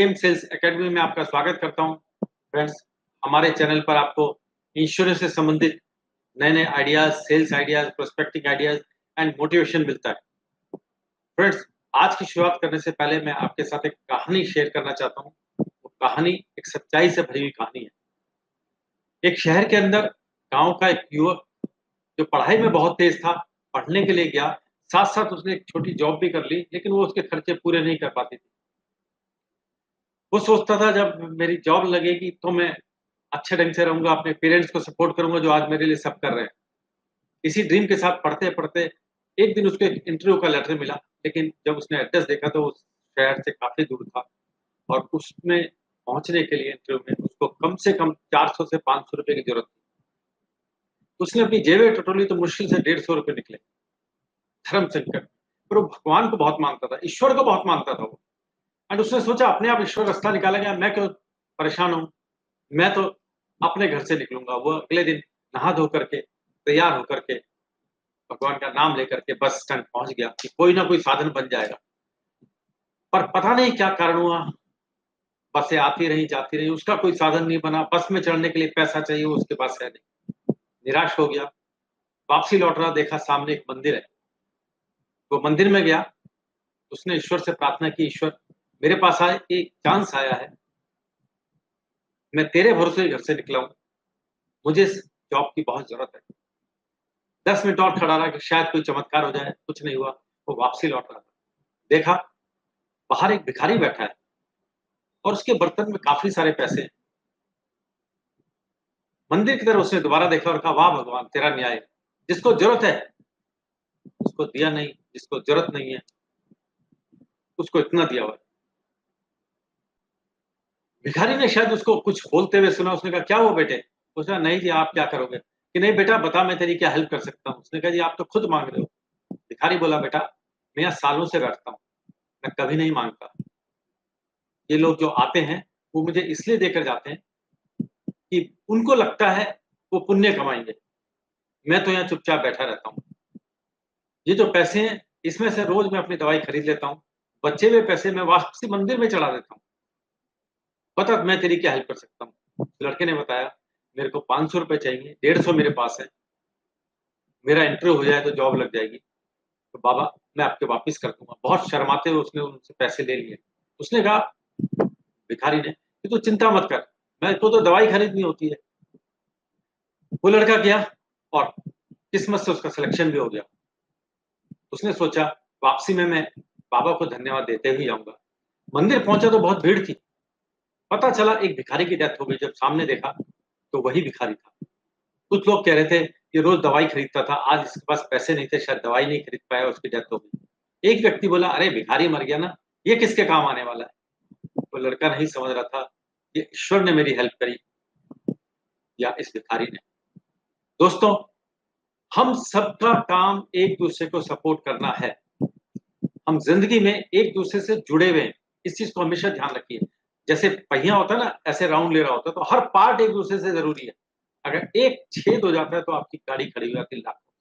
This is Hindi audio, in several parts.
गेम सेल्स एकेडमी में आपका स्वागत करता हूं। फ्रेंड्स, हमारे चैनल पर आपको इंश्योरेंस से संबंधित नए-नए ideas, sales ideas, prospecting ideas and motivation मिलता है। फ्रेंड्स, आज की शुरुआत करने से पहले मैं आपके साथ एक कहानी शेयर करना चाहता हूं। वो कहानी एक सच्चाई से भरी हुई कहानी है। एक शहर के अंदर गाँव का एक युवक जो पढ़ाई में बहुत तेज़ था, पढ़ने के लिए गया, साथ-साथ उसने एक छोटी जॉब भी कर ली, लेकिन वो उसके खर्चे पूरे नहीं कर पाती थी। वो सोचता था जब मेरी जॉब लगेगी तो मैं अच्छे ढंग से रहूँगा, अपने पेरेंट्स को सपोर्ट करूँगा जो आज मेरे लिए सब कर रहे हैं। इसी ड्रीम के साथ पढ़ते-पढ़ते एक दिन उसको एक इंटरव्यू का लेटर मिला, लेकिन जब उसने एड्रेस देखा तो उस शहर से काफ़ी दूर था और उसमें पहुँचने के लिए इंटरव्यू में उसको कम से कम 400 से ₹500 की ज़रूरत थी। उसने अपनी जेबें टटोली तो मुश्किल से ₹150 निकले। धर्म संकट, पर वो भगवान को बहुत मानता था, ईश्वर को बहुत मानता था वो। एंड उसने सोचा अपने आप ईश्वर रास्ता निकालेगा, मैं क्यों परेशान हूँ? मैं तो अपने घर से निकलूँगा। वो अगले दिन नहा धो करके, तैयार होकर के, भगवान का नाम लेकर के बस स्टैंड पहुँच गया कि कोई ना कोई साधन बन जाएगा। पर पता नहीं क्या कारण हुआ, बसें आती रहीं, जाती रहीं, उसका कोई साधन नहीं बना, बस में चढ़ने के लिए पैसा चाहिए, वो उसके पास है नहीं। निराश हो गया, वापसी लौट रहा, देखा सामने एक मंदिर है। वो मंदिर में गया, उसने ईश्वर से प्रार्थना की, ईश्वर मेरे पास एक चांस आया है, मैं तेरे भरोसे ही घर से निकला हूँ, मुझे इस जॉब की बहुत ज़रूरत है। 10 मिनट और खड़ा रहा कि शायद कोई चमत्कार हो जाए, कुछ नहीं हुआ, वो वापसी लौट रहा था। देखा, बाहर एक भिखारी बैठा है और उसके बर्तन में काफ़ी सारे पैसे हैं। मंदिर की तरफ उसने दोबारा देखा और कहा, वाह भगवान! तेरा न्याय है। जिसको ज़रूरत है, उसको दिया नहीं, जिसको ज़रूरत नहीं है, उसको इतना दिया हुआ है। भिखारी ने शायद उसको कुछ बोलते हुए सुना, उसने कहा, क्या हुआ बेटे? उसने कहा, नहीं जी, आप क्या करोगे? कि नहीं बेटा बता मैं तेरी क्या हेल्प कर सकता हूँ? उसने कहा, जी आप तो खुद माँग रहे हो। भिखारी बोला, बेटा मैं यहाँ सालों से बैठता हूँ, मैं कभी नहीं माँगता। ये लोग जो आते हैं, वो मुझे इसलिए देकर जाते हैं कि उनको लगता है वो पुण्य कमाएँगे। मैं तो यहाँ चुपचाप बैठा रहता हूँ। ये जो पैसे हैं, इसमें से रोज़ मैं अपनी दवाई खरीद लेता हूँ। बचे हुए पैसे मैं वापसी मंदिर में चढ़ा देता हूँ। बता मैं तेरी क्या हेल्प कर सकता हूँ? लड़के ने बताया, मेरे को ₹500 चाहिए, 150 मेरे पास है। मेरा इंटरव्यू हो जाए तो जॉब लग जाएगी। तो बाबा मैं आपके वापिस कर दूँगा। बहुत शर्माते हुए उसने उनसे पैसे ले लिए। उसने कहा भिखारी ने कि तू चिंता मत कर, मेरे को तो दवाई खरीदनी होती है। वो लड़का गया और किस्मत से उसका सिलेक्शन भी हो गया। उसने सोचा वापसी में मैं बाबा को धन्यवाद देते हुए आऊँगा। मंदिर पहुँचा तो बहुत भीड़ थी। पता चला एक भिखारी की डेथ हो गई। जब सामने देखा तो वही भिखारी था। कुछ लोग कह रहे थे कि रोज़ दवाई खरीदता था, आज इसके पास पैसे नहीं थे, शायद दवाई नहीं खरीद पाया, उसकी डेथ हो गई। एक व्यक्ति बोला, "अरे! भिखारी मर गया ना, ये किसके काम आने वाला है?" वो लड़का नहीं समझ रहा था, ये ईश्वर ने मेरी हेल्प करी या इस भिखारी ने। दोस्तों, हम सबका काम एक-दूसरे को सपोर्ट करना है। हम ज़िंदगी में एक-दूसरे से जुड़े हुए हैं, इस चीज़ को हमेशा ध्यान रखिए। जैसे पहिया होता है ना, ऐसे राउंड ले रहा होता है, तो हर पार्ट एक-दूसरे से ज़रूरी है। अगर एक छेद हो जाता है, तो आपकी गाड़ी खड़ी हो जाती है लाखों।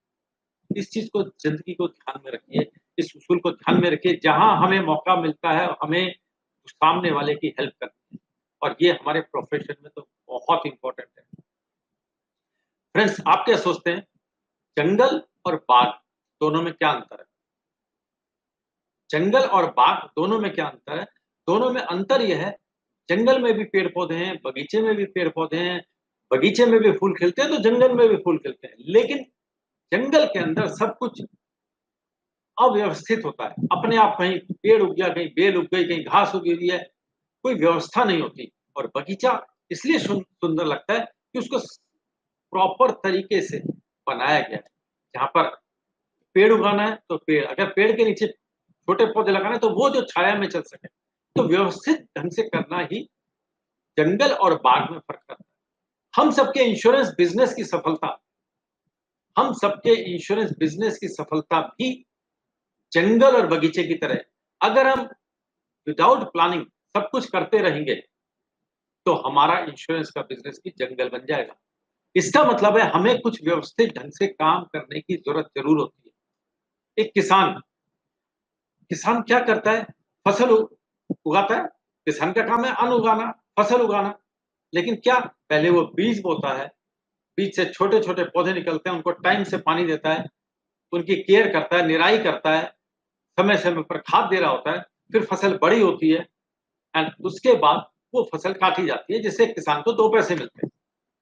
इस चीज़ को ज़िंदगी को ध्यान में रखिए, इस उसूल को ध्यान में रखिए, जहाँ हमें मौका मिलता है, हमें सामने वाले की हेल्प करनी है और ये हमारे प्रोफ़ेशन में तो बहुत इम्पोर्टेंट है। फ्रेंड्स, आप क्या सोचते हैं, जंगल और बाग दोनों में क्या अंतर है? जंगल और बाग दोनों में क्या अंतर है? दोनों में अंतर ये है, जंगल में भी पेड़-पौधे हैं, बगीचे में भी पेड़-पौधे हैं, बगीचे में भी फूल खिलते हैं, तो जंगल में भी फूल खिलते हैं। लेकिन जंगल के अंदर सब कुछ अव्यवस्थित होता है। अपने आप कहीं पेड़ उग गया, कहीं बेल उग गई, कहीं घास उगी हुई है, कोई व्यवस्था नहीं होती और बगीचा इसलिए सुंदर लगता है कि उसको प्रॉपर तरीके से बनाया गया है। जहाँ पर पेड़ उगाना है तो पेड़, अगर पेड़ के नीचे छोटे पौधे लगाना है तो वो जो छाया में चल सके। तो व्यवस्थित ढंग से करना ही जंगल और बाग में फ़र्क करता है। हम सबके इंश्योरेंस बिज़नेस की सफलता भी जंगल और बगीचे की तरह है। अगर हम विदाउट प्लानिंग सब कुछ करते रहेंगे, तो हमारा इंश्योरेंस का बिज़नेस भी जंगल बन जाएगा। इसका मतलब है हमें कुछ व्यवस्थित ढंग से काम करने की ज़रूरत ज़रूर होती है। एक किसान किसान क्या करता है? फसल उगाता है, किसान का काम है अन्न उगाना, फसल उगाना, लेकिन क्या पहले वो बीज बोता है, बीज से छोटे-छोटे पौधे निकलते हैं, उनको टाइम से पानी देता है, उनकी केयर करता है, निराई करता है, समय-समय पर खाद दे रहा होता है, फिर फसल बड़ी होती है एंड उसके बाद वो फसल काटी जाती है, जिससे किसान को 2 पैसे मिलते हैं,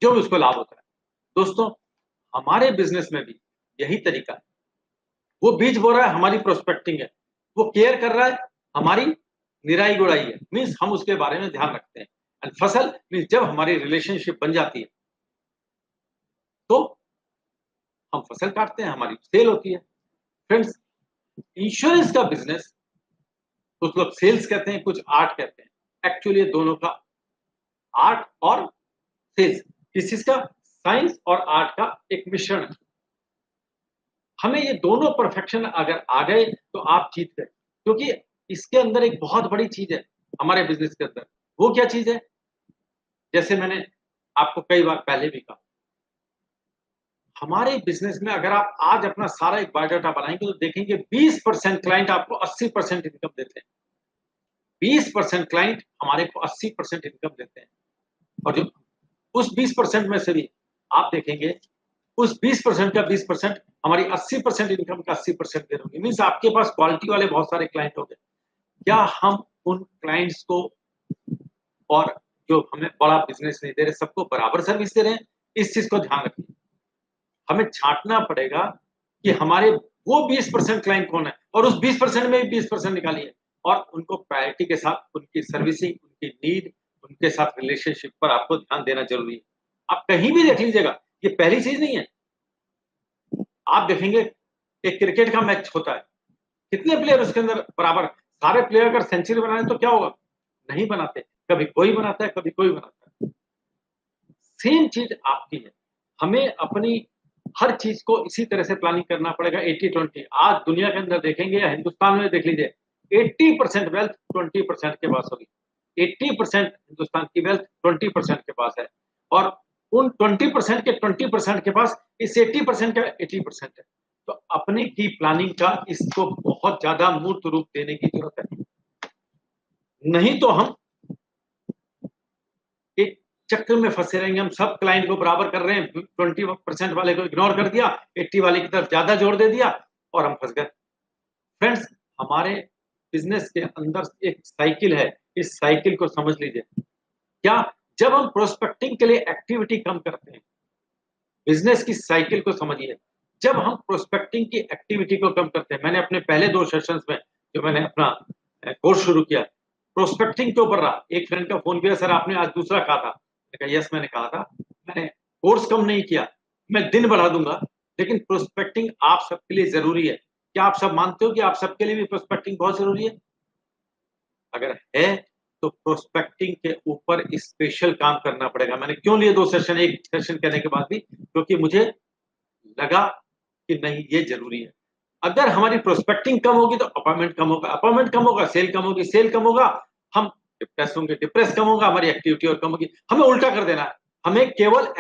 जो भी उसको लाभ होता है। दोस्तों, हमारे बिज़नेस में भी यही तरीका है। वो बीज बो रहा है, हमारी प्रोस्पेक्टिंग है। वो केयर कर रहा है, हमारी निराई-गुड़ाई है। मीन्स हम उसके बारे में ध्यान रखते हैं एंड फसल मीन्स जब हमारी रिलेशनशिप बन जाती है, तो हम फसल काटते हैं, हमारी सेल होती है। फ्रेंड्स, इंश्योरेंस का बिज़नेस कुछ लोग सेल्स कहते हैं, कुछ आर्ट कहते हैं। एक्चुअली ये दोनों का आर्ट और सेल्स इस चीज़ का साइंस और आर्ट का एक मिश्रण है। हमें ये दोनों परफेक्शन अगर आ गए तो आप जीत गए। क्योंकि इसके अंदर एक बहुत बड़ी चीज़ है हमारे बिज़नेस के अंदर। वो क्या चीज़ है? जैसे मैंने आपको कई बार पहले भी कहा, हमारे बिज़नेस में अगर आप आज अपना सारा एक बायोडाटा बनाएँगे तो देखेंगे 20% क्लाइंट आपको 80% इनकम देते हैं। 20% क्लाइंट हमारे को 80% इनकम देते हैं। और जो उस 20% में से भी आप देखेंगे, उस 20% का 20% हमारी 80% इनकम का 80% दे रहे होंगे। मीन्स आपके पास क्वालिटी वाले बहुत सारे क्लाइंट होंगे। क्या हम उन क्लाइंट्स को और जो हमें बड़ा बिज़नेस नहीं दे रहे, सबको बराबर सर्विस दे रहे हैं? इस चीज़ को ध्यान रखिए। हमें छाँटना पड़ेगा कि हमारे वो 20% क्लाइंट कौन है और उस 20% में भी 20% निकालिए और उनको प्रायोरिटी के साथ उनकी सर्विसिंग, उनकी नीड, उनके साथ रिलेशनशिप पर आपको ध्यान देना ज़रूरी है। आप कहीं भी देख लीजिएगा, ये पहली चीज़ नहीं है। आप देखेंगे एक क्रिकेट का मैच होता है, कितने प्लेयर उसके अंदर बराबर सारे प्लेयर अगर सेंचुरी बनाएँ तो क्या होगा? नहीं बनाते, कभी कोई बनाता है, कभी कोई बनाता है। सेम चीज़ आपकी है। हमें अपनी हर चीज़ को इसी तरह से प्लानिंग करना पड़ेगा 80-20 आज दुनिया के अंदर देखेंगे या हिंदुस्तान में देख लीजिए 80% वेल्थ 20% के पास होगी। 80% हिंदुस्तान की वेल्थ 20% के पास है और उन 20% के 20% के पास इस 80% का 80% है। तो अपने की प्लानिंग का इसको बहुत ज़्यादा मूर्त रूप देने की ज़रूरत है। नहीं तो हम एक चक्र में फँसे रहेंगे, हम सब क्लाइंट को बराबर कर रहे हैं, 20% वाले को इग्नोर कर दिया, 80 वाले की तरफ ज़्यादा जोर दे दिया और हम फँस गए। फ्रेंड्स, हमारे बिज़नेस के अंदर एक साइकिल है, इस साइकिल को समझ लीजिए। क्या जब हम प्रोस्पेक्टिंग के लिए एक्टिविटी कम करते हैं, बिज़नेस की साइकिल को समझिए। जब हम प्रोस्पेक्टिंग की एक्टिविटी को कम करते हैं, मैंने अपने पहले 2 सेशंस में जो मैंने अपना कोर्स शुरू किया, प्रोस्पेक्टिंग के ऊपर रहा। एक फ्रेंड का फ़ोन किया, "सर आपने आज दूसरा कहा था।" मैंने कहा, "यस मैंने कहा था। मैंने कोर्स कम नहीं किया, मैं दिन बढ़ा दूँगा, लेकिन प्रोस्पेक्टिंग आप सबके लिए ज़रूरी है। क्या आप सब मानते हो कि आप सबके लिए भी प्रोस्पेक्टिंग बहुत ज़रूरी है? अगर है, तो प्रोस्पेक्टिंग के ऊपर स्पेशल काम करना पड़ेगा।" मैंने क्यों लिए 2 सेशन, 1 सेशन करने के बाद भी? क्योंकि मुझे लगा कि नहीं ये ज़रूरी है। अगर हमारी प्रोस्पेक्टिंग कम होगी तो अपॉइंटमेंट कम होगा, अपॉइंटमेंट कम होगा, सेल कम होगी, सेल कम होगा, हम डिप्रेस होंगे, डिप्रेस कम होगा, हमारी एक्टिविटी और कम होगी। हमें उल्टा कर देना है। हमें केवल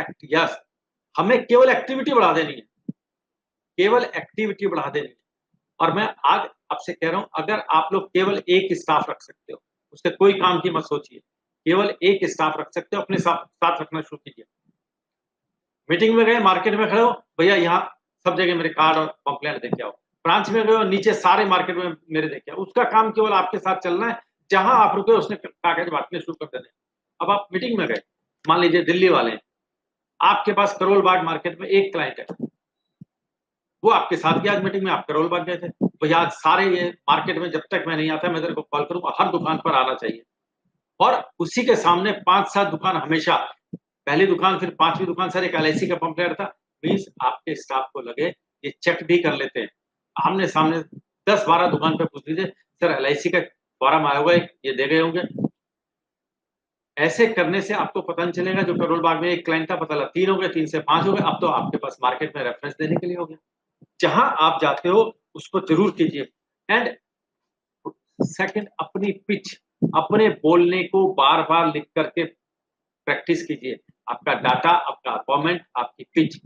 हमें केवल एक्टिविटी बढ़ा देनी है, केवल एक्टिविटी बढ़ा देनी है। और मैं आज आपसे कह रहा हूँ अगर आप लोग केवल एक स्टाफ रख सकते हो, उससे कोई काम की मत सोचिए। केवल एक स्टाफ रख सकते हो, अपने साथ साथ रखना शुरू कीजिए। मीटिंग में गए, मार्केट में खड़े हो, भैया यहाँ सब जगह मेरे कार्ड और पम्पलेट देके आओ। ब्रांच में गए हो, नीचे सारे मार्केट में मेरे देके आओ। उसका काम केवल आपके साथ चलना है, जहाँ आप रुके उसने कागज़ बाँटने शुरू कर देने हैं। अब आप मीटिंग में गए, मान लीजिए दिल्ली वाले हैं, आपके पास करोल बाग मार्केट में 1 क्लाइंट है, वो आपके साथ गया आज मीटिंग में, आप करोल बाग गए थे। भैया आज सारे ये मार्केट में जब तक मैं नहीं आता, मैं तेरे को कॉल करूँगा, हर दुकान पर आना चाहिए। और उसी के सामने 5-7 दुकान हमेशा पहली दुकान फिर 5वीं दुकान सर एक एलआईसी का पंपलेट था। प्लीज़ आपके स्टाफ को लगे ये चेक भी कर लेते हैं। आमने-सामने 10-12 दुकान पे पूछ लीजिए, सर एलआईसी का फॉर्म आया हुआ है, ये दे गए होंगे? ऐसे करने से आपको पता नहीं चलेगा जो करोल बाग में 1 क्लाइंट था पता लगा 3 हो गए, 3 से 5 हो गए, अब तो आपके पास मार्केट में रेफरेंस देने के लिए हो गया। जहाँ आप जाते हो उसको ज़रूर कीजिए एंड सेकंड अपनी पिच, अपने बोलने को बार-बार लिख कर के प्रैक्टिस कीजिए। आपका डाटा, आपका अपॉइंटमेंट, आपकी पिच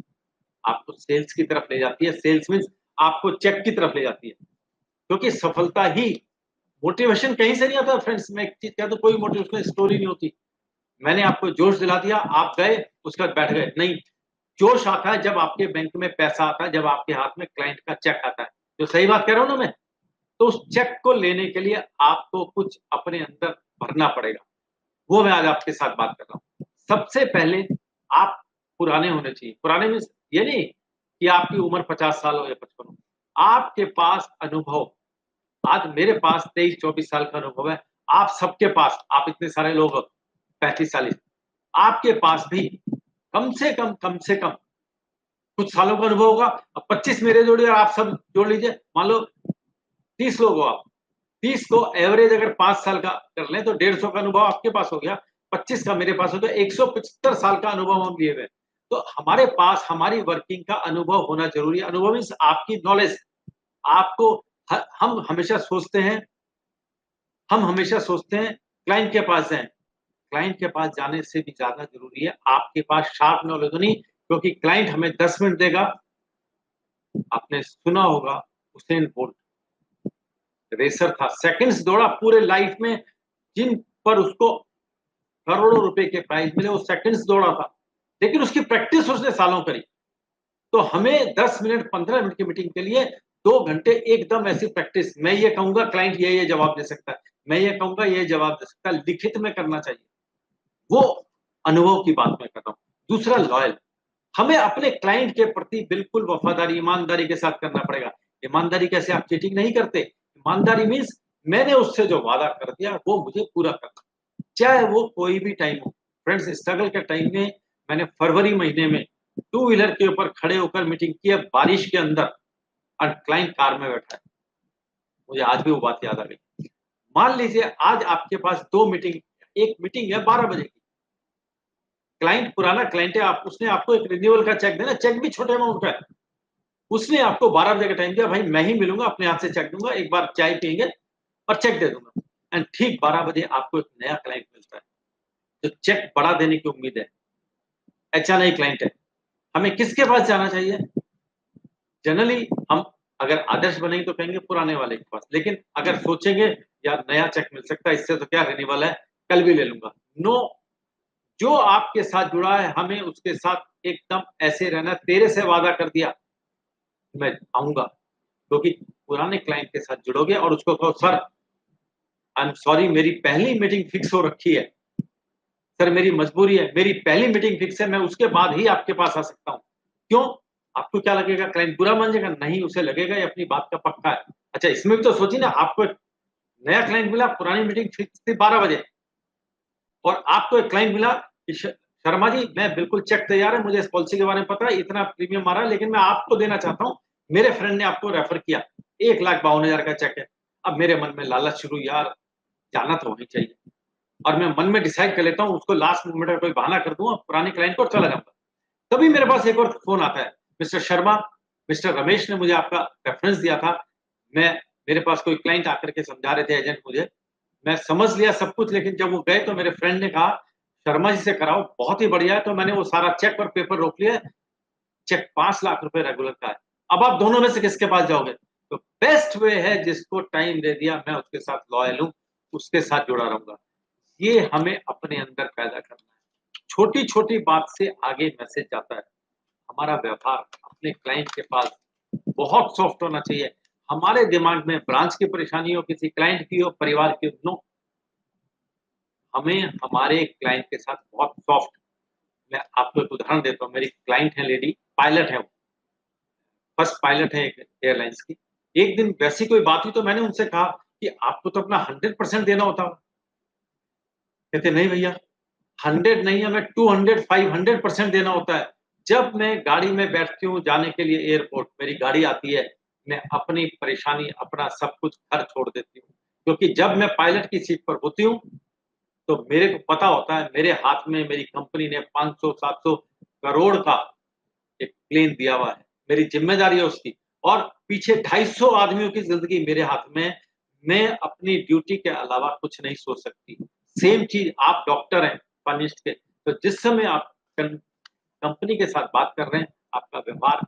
आपको सेल्स की तरफ ले जाती है। सेल्स मीन्स आपको चेक की तरफ ले जाती है। क्योंकि सफलता ही मोटिवेशन कहीं से नहीं आता फ्रेंड्स। मैं एक चीज कहता हूं, कोई मोटिवेशनल स्टोरी नहीं होती। मैंने आपको जोश दिला दिया, आप गए, उसके बाद बैठ गए, नहीं। जोश आता है जब आपके बैंक में पैसा आता है, जब आपके हाथ में क्लाइंट का चेक आता है। जो सही बात कह रहा हूं ना मैं? तो उस चेक को लेने के लिए आपको कुछ अपने अंदर भरना पड़ेगा। वो मैं आज आपके साथ बात कर रहा हूँ। सबसे पहले आप पुराने होने चाहिए। पुराने मीन्स ये नहीं कि आपकी उम्र 50 साल हो या 55 हो। आपके पास अनुभव, आज मेरे पास 23-24 साल का अनुभव है। आप सबके पास, आप इतने सारे लोग हो, 35-40, आपके पास भी कम से कम कुछ सालों का अनुभव होगा। अब 25 मेरे जोड़िए और आप सब जोड़ लीजिए, मान लो 30 लोग हो आप। 30 को एवरेज अगर 5 साल का कर लें तो 150 का अनुभव आपके पास हो गया, 25 का मेरे पास हो गया, 175 साल का अनुभव हम लिए हुए हैं। तो हमारे पास हमारी वर्किंग का अनुभव होना ज़रूरी है। अनुभव मीन्स आपकी नॉलेज। आपको ह हम हमेशा सोचते हैं क्लाइंट के पास जाएँ। क्लाइंट के पास जाने से भी ज़्यादा ज़रूरी है आपके पास शार्प नॉलेज होनी, क्योंकि क्लाइंट हमें 10 मिनट देगा। आपने सुना होगा उसेन बोल्ट रेसर था, सेकंड्स दौड़ा पूरे लाइफ में, जिन पर उसको करोड़ों रुपए के प्राइज़ मिले, वो सेकंड्स दौड़ा था। लेकिन उसकी प्रैक्टिस उसने सालों करी। तो हमें 10 मिनट, 15 मिनट की मीटिंग के लिए 2 घंटे एकदम ऐसी प्रैक्टिस। मैं ये कहूँगा क्लाइंट ये जवाब दे सकता है, मैं ये कहूँगा ये जवाब दे सकता है, लिखित में करना चाहिए। वो अनुभव की बात मैं कर रहा हूँ। दूसरा लॉयल, हमें अपने क्लाइंट के प्रति बिल्कुल वफ़ादारी, ईमानदारी के साथ करना पड़ेगा। ईमानदारी कैसे? आप चीटिंग नहीं करते। ईमानदारी मीन्स मैंने उससे जो वादा कर दिया वो मुझे पूरा करना, चाहे वो कोई भी टाइम हो। फ्रेंड्स, स्ट्रगल के टाइम में मैंने फरवरी महीने में टू व्हीलर के ऊपर खड़े होकर मीटिंग की है बारिश के अंदर, और क्लाइंट कार में बैठा है। मुझे आज भी वो बात याद आ गई। मान लीजिए आज आपके पास 2 मीटिंग, एक मीटिंग है 12 बजे की। क्लाइंट पुराना क्लाइंट है, आप उसने आपको एक रिन्यूअल का चेक देना, चेक भी छोटे अमाउंट का है। उसने आपको 12 बजे का टाइम दिया, भाई मैं ही मिलूँगा, अपने हाथ से चेक दूँगा, एक बार चाय पिएँगे और चेक दे दूँगा। एंड ठीक 12 बजे आपको एक नया क्लाइंट मिलता है, जो चेक बढ़ा देने की उम्मीद है। अच्छा नहीं क्लाइंट है। हमें किसके पास जाना चाहिए? जनरली हम अगर आदर्श बनेंगे तो कहेंगे पुराने वाले के पास, लेकिन अगर सोचेंगे यार नया चेक मिल सकता है, इससे तो क्या रिन्यूअल है, कल भी ले लूँगा। नो, जो आपके साथ जुड़ा है हमें उसके साथ एकदम ऐसे रहना है। तेरे से वादा कर दिया, मैं आऊँगा, क्योंकि पुराने क्लाइंट के साथ जुड़ोगे और उसको कहो सर आई एम सॉरी, मेरी पहली मीटिंग फिक्स हो रखी है। सर मेरी मजबूरी है, मेरी पहली मीटिंग फिक्स है, मैं उसके बाद ही आपके पास आ सकता हूँ। क्यों? आपको क्या लगेगा क्लाइंट बुरा मान जाएगा? नहीं, उसे लगेगा ये अपनी बात का पक्का है। अच्छा इसमें भी तो सोचिए ना, आपको एक नया क्लाइंट मिला, पुरानी मीटिंग फिक्स थी 12 बजे, और आपको एक क्लाइंट मिला कि शर्मा जी मैं बिल्कुल चेक तैयार है, मुझे इस पॉलिसी के बारे में पता है, इतना प्रीमियम आ रहा है, लेकिन मैं आपको देना चाहता हूँ, मेरे फ्रेंड ने आपको रेफर किया, 1,52,000 का चेक है। अब मेरे मन में लालच शुरू, यार जाना तो वहीं चाहिए, और मैं मन में डिसाइड कर लेता हूँ उसको लास्ट मोमेंट में कोई बहाना कर दूँगा पुराने क्लाइंट को और चला जाऊँगा। तभी मेरे पास एक और फ़ोन आता है, मिस्टर शर्मा, मिस्टर रमेश ने मुझे आपका रेफरेंस दिया था। मैं मेरे पास कोई क्लाइंट आकर के समझा रहे थे एजेंट मुझे। मैं समझ लिया सब कुछ, लेकिन जब वो गए तो मेरे फ्रेंड ने कहा, "शर्मा जी से कराओ, बहुत ही बढ़िया है।" तो मैंने वो सारा चेक और पेपर रोक लिया। चेक 5 लाख रुपए रेगुलर का है। अब आप दोनों में से किसके पास जाओगे? तो बेस्ट वे है जिसको टाइम दे दिया, मैं उसके साथ लॉयल हूँ, उसके साथ जुड़ा रहूँगा। ये हमें अपने अंदर पैदा करना है। छोटी-छोटी बात से आगे मैसेज जाता है। हमारा व्यवहार अपने क्लाइंट के पास बहुत सॉफ्ट होना चाहिए। हमारे दिमाग में ब्रांच की परेशानी हो, किसी क्लाइंट की हो, परिवार की हो, नो, हमें हमारे क्लाइंट के साथ बहुत सॉफ्ट। मैं आपको एक उदाहरण देता हूँ, मेरी क्लाइंट है लेडी, पायलट है वो, फर्स्ट पायलट है एक एयरलाइन्स की। एक दिन वैसी कोई बात हुई तो मैंने उनसे कहा कि आपको तो अपना 100% देना होता है। कहते नहीं भैया, 100 नहीं, हमें 200 500% देना होता है। जब मैं गाड़ी में बैठती हूँ जाने के लिए एयरपोर्ट, मेरी गाड़ी आती है, मैं अपनी परेशानी, अपना सब कुछ घर छोड़ देती हूँ। क्योंकि जब मैं पायलट की सीट पर होती हूँ, तो मेरे को पता होता है मेरे हाथ में मेरी कंपनी ने 500-700 करोड़ का एक प्लेन दिया हुआ है। मेरी ज़िम्मेदारी है उसकी, और पीछे 250 आदमियों की ज़िंदगी मेरे हाथ में है। मैं अपनी ड्यूटी के अलावा कुछ नहीं सोच सकती। सेम चीज़ आप डॉक्टर हैं, फर्निस्ट के, तो जिस समय आप कन कंपनी के साथ बात कर रहे हैं, आपका व्यवहार,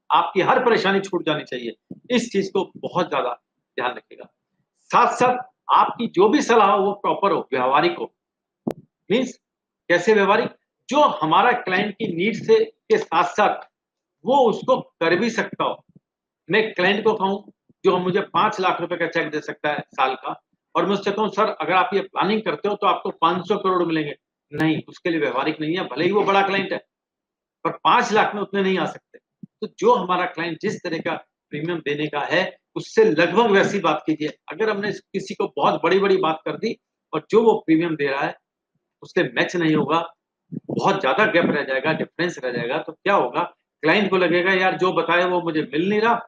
आपकी हर परेशानी छूट जानी चाहिए। इस चीज़ को बहुत ज़्यादा ध्यान रखिएगा। साथ-साथ आपकी जो भी सलाह हो वो प्रॉपर हो, व्यावहारिक हो। मीन्स कैसे व्यावहारिक? जो हमारा क्लाइंट की नीड से के साथ-साथ वो उसको कर भी सकता हो। मैं क्लाइंट को कहूँ जो मुझे 5 लाख रुपए का चेक दे सकता है साल का और मैं उससे कहूँ सर अगर आप ये प्लानिंग करते हो तो आपको 500 करोड़ मिलेंगे। नहीं, उसके लिए व्यावहारिक नहीं है, भले ही वो बड़ा क्लाइंट है, पर 5 लाख में उतने नहीं आ सकते। तो जो हमारा क्लाइंट जिस तरह का प्रीमियम देने का है, उससे लगभग वैसी बात कीजिए। अगर हमने किसी को बहुत बड़ी-बड़ी बात कर दी और जो वो प्रीमियम दे रहा है, उससे मैच नहीं होगा, बहुत ज़्यादा गैप रह जाएगा, डिफरेंस रह जाएगा, तो क्या होगा? क्लाइंट को लगेगा यार जो बताया वो मुझे मिल नहीं रहा,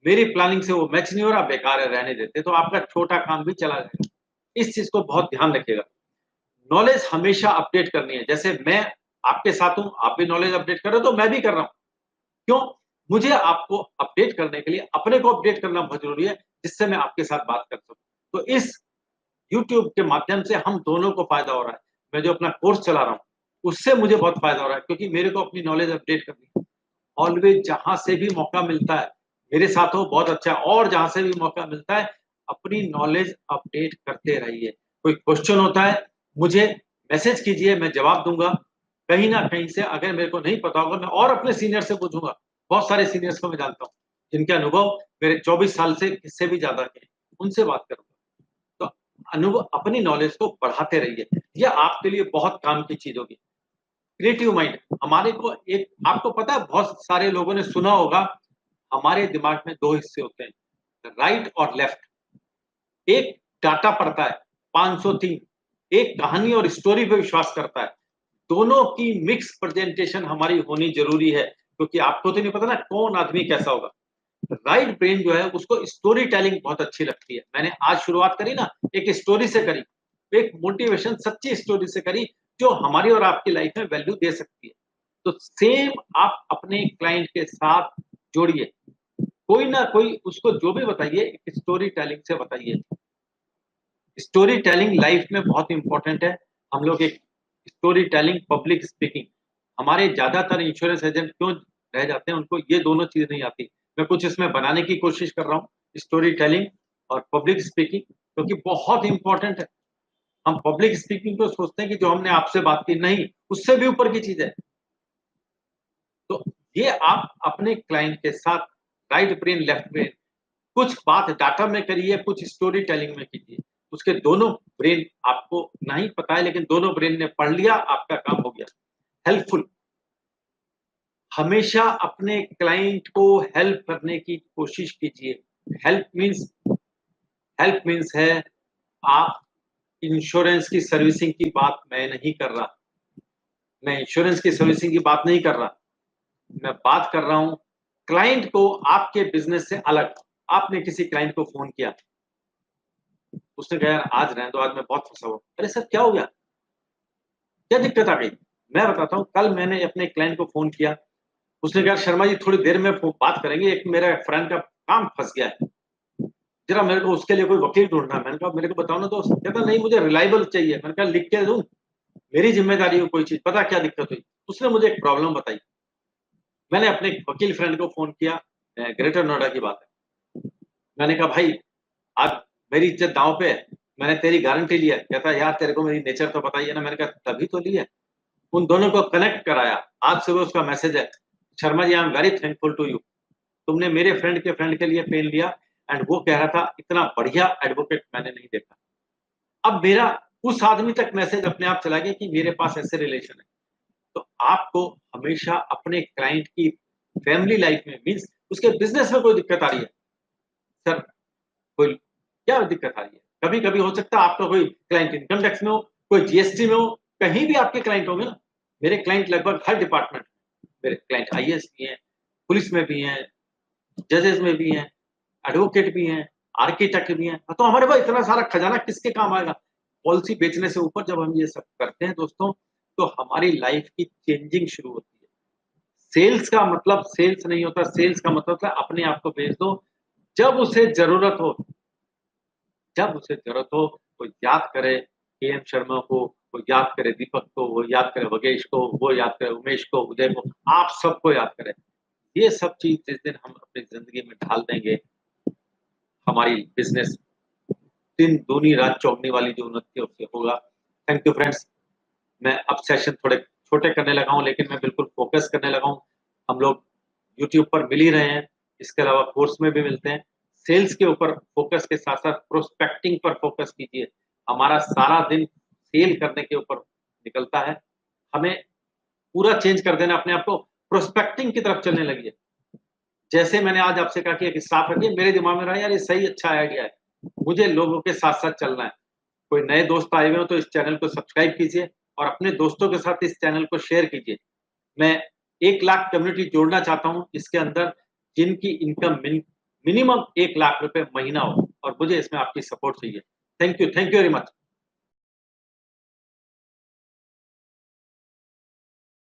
मेरी प्लानिंग से वो मैच नहीं हो रहा, बेकार है, रहने देते। तो आपका छोटा काम भी चला जाएगा। इस चीज़ को बहुत ध्यान रखिएगा। नॉलेज हमेशा अपडेट करनी है। जैसे मैं आपके साथ हूँ, आप भी नॉलेज अपडेट कर रहे हो, तो मैं भी कर रहा हूँ। क्यों? मुझे आपको अपडेट करने के लिए अपने को अपडेट करना बहुत ज़रूरी है, जिससे मैं आपके साथ बात कर सकूँ। तो इस यूट्यूब के माध्यम से हम दोनों को फ़ायदा हो रहा है। मैं जो अपना कोर्स चला रहा हूँ, उससे मुझे बहुत फ़ायदा हो रहा है क्योंकि मेरे को अपनी नॉलेज अपडेट करनी है। ऑलवेज़ जहाँ से भी मौका मिलता है, मेरे साथ हो बहुत अच्छा है और जहाँ से भी मौका मिलता है, अपनी नॉलेज अपडेट करते रहिए। कोई क्वेश्चन होता है, मुझे मैसेज कीजिए, मैं जवाब दूँगा। कहीं न कहीं से अगर मेरे को नहीं पता होगा, मैं और अपने सीनियर से पूछूँगा। बहुत सारे सीनियर्स को मैं जानता हूँ, जिनके अनुभव मेरे 24 साल से इससे भी ज़्यादा के हैं, उनसे बात करूँगा। तो अनुभव अपनी नॉलेज को बढ़ाते रहिए, ये आपके लिए बहुत काम की चीज़ होगी। क्रिएटिव माइंड हमारे को एक आपको पता है बहुत सारे लोगों ने सुना होगा, हमारे दिमाग में 2 हिस्से होते हैं, राइट और लेफ्ट। एक डाटा पढ़ता है 503, एक कहानी और स्टोरी पे विश्वास करता है। दोनों की मिक्स प्रेजेंटेशन हमारी होनी ज़रूरी है, क्योंकि आपको तो नहीं पता ना कौन आदमी कैसा होगा। राइट ब्रेन जो है उसको स्टोरी टेलिंग बहुत अच्छी लगती है। मैंने आज शुरुआत करी ना एक स्टोरी से करी, एक मोटिवेशन सच्ची स्टोरी से करी जो हमारी और आपकी लाइफ में वैल्यू दे सकती है। तो सेम आप अपने क्लाइंट के साथ जोड़िए। कोई ना कोई उसको जो भी बताइए एक स्टोरी टेलिंग से बताइए। स्टोरी टेलिंग लाइफ में बहुत इम्पोर्टेंट है। हम लोग एक स्टोरी टेलिंग, पब्लिक स्पीकिंग हमारे ज़्यादातर इंश्योरेंस एजेंट क्यों रह जाते हैं, उनको ये दोनों चीज़ नहीं आती। मैं कुछ इसमें बनाने की कोशिश कर रहा हूँ, स्टोरी टेलिंग और पब्लिक स्पीकिंग क्योंकि बहुत इम्पोर्टेंट है। हम पब्लिक स्पीकिंग को सोचते हैं कि जो हमने आपसे बात की, नहीं, उससे भी ऊपर की चीज़ है। तो ये आप अपने क्लाइंट के साथ राइट ब्रेन, लेफ्ट ब्रेन कुछ बात डाटा में करिए, कुछ स्टोरी टेलिंग में कीजिए। उसके दोनों ब्रेन आपको नहीं पता है लेकिन दोनों ब्रेन ने पढ़ लिया, आपका काम हो गया। हेल्पफुल हमेशा अपने क्लाइंट को हेल्प करने की कोशिश कीजिए। हेल्प मीन्स हेल्प मीन्स है आप इंश्योरेंस की सर्विसिंग की बात मैं नहीं कर रहा। मैं इंश्योरेंस की सर्विसिंग की बात नहीं कर रहा। मैं बात कर रहा हूँ क्लाइंट को आपके बिज़नेस से अलग। आपने किसी क्लाइंट को फ़ोन किया, उसने कहा यार आज रहने दो, आज मैं बहुत फँसा हुआ हूँ। अरे सर क्या हो गया? क्या दिक्कत आ गई? मैं बताता हूँ, कल मैंने अपने क्लाइंट को फ़ोन किया, उसने कहा शर्मा जी थोड़ी देर में बात करेंगे, एक मेरा फ्रेंड का काम फँस गया है, ज़रा मेरे को उसके लिए कोई वकील ढूँढना है। मैंने कहा मेरे को बताओ ना दोस्त, कहता नहीं मुझे रिलायबल चाहिए। मैंने कहा लिख के दूँ? मेरी ज़िम्मेदारी हो कोई चीज़, पता क्या दिक्कत हुई? उसने मुझे एक प्रॉब्लम बताई। मैंने अपने एक वकील फ्रेंड को फ़ोन किया ग्रेटर नोएडा की बात है। मैंने कहा भाई आज मेरी इज़्ज़त दाँव पे है, मैंने तेरी गारंटी ली है। कहता है यार तेरे को मेरी नेचर तो पता ही है ना। मैंने कहा तभी तो ली है। उन दोनों को कनेक्ट कराया। आज सुबह उसका मैसेज है, Sharma ji I am very thankful to you. तुमने मेरे फ्रेंड के लिए पेन लिया एंड वो कह रहा था इतना बढ़िया एडवोकेट मैंने नहीं देखा। अब मेरा उस आदमी तक मैसेज अपने आप चला गया कि मेरे पास ऐसे रिलेशन है। तो आपको हमेशा अपने क्लाइंट की फैमिली लाइफ में मीन्स उसके बिज़नेस में कोई दिक्कत आ रही है, सर कोई क्या दिक्कत आ रही है? कभी-कभी हो सकता है आपका कोई क्लाइंट इनकम टैक्स में हो, कोई जीएसटी में हो, कहीं भी आपके क्लाइंट होंगे ना। मेरे क्लाइंट लगभग हर डिपार्टमेंट मेरे क्लाइंट आईएएस भी हैं, पुलिस में भी हैं, जजेस में भी हैं, एडवोकेट भी हैं, आर्किटेक्ट भी हैं। तो हमारे पास इतना सारा खजाना किसके काम आएगा? पॉलिसी बेचने से ऊपर जब हम ये सब करते हैं दोस्तों, तो हमारी लाइफ की चेंजिंग शुरू होती है। सेल्स का मतलब सेल्स नहीं होता, सेल्स का मतलब है अपने आप को बेच दो, जब उसे ज़रूरत हो। जब उसे ज़रूरत हो, वो याद करे केएम शर्मा को, वो याद करे दीपक को, वो याद करे वगेश को, वो याद करे उमेश को, उदय को, आप सबको याद करें। ये सब चीज़ जिस दिन हम अपनी ज़िंदगी में ढाल देंगे, हमारी बिज़नेस दिन दूनी रात चौगनी वाली जो उन्नति है उससे होगा। Thank you friends. मैं अब सेशन थोड़े छोटे करने लगा हूँ, लेकिन मैं बिल्कुल फ़ोकस करने लगा हूँ। हम लोग यूट्यूब पर मिल ही रहे हैं, इसके अलावा कोर्स में भी मिलते हैं। सेल्स के ऊपर फ़ोकस के साथ-साथ प्रोस्पेक्टिंग पर फ़ोकस कीजिए। हमारा सारा दिन सेल करने के ऊपर निकलता है। हमें पूरा चेंज कर देना अपने आप को, प्रोस्पेक्टिंग की तरफ चलने लगिए। जैसे मैंने आज आपसे कहा कि एक स्टाफ रखिए, मेरे दिमाग में रहा यार ये सही अच्छा आइडिया है। मुझे लोगों के साथ-साथ चलना है। कोई नए दोस्त आए हुए हो तो इस चैनल को सब्सक्राइब कीजिए और अपने दोस्तों के साथ इस चैनल को शेयर कीजिए। मैं 1 लाख कम्युनिटी जोड़ना चाहता हूँ, इसके अंदर जिनकी इनकम मिनिमम 1 लाख रुपए महीना हो और मुझे इसमें आपकी सपोर्ट चाहिए। Thank you very much.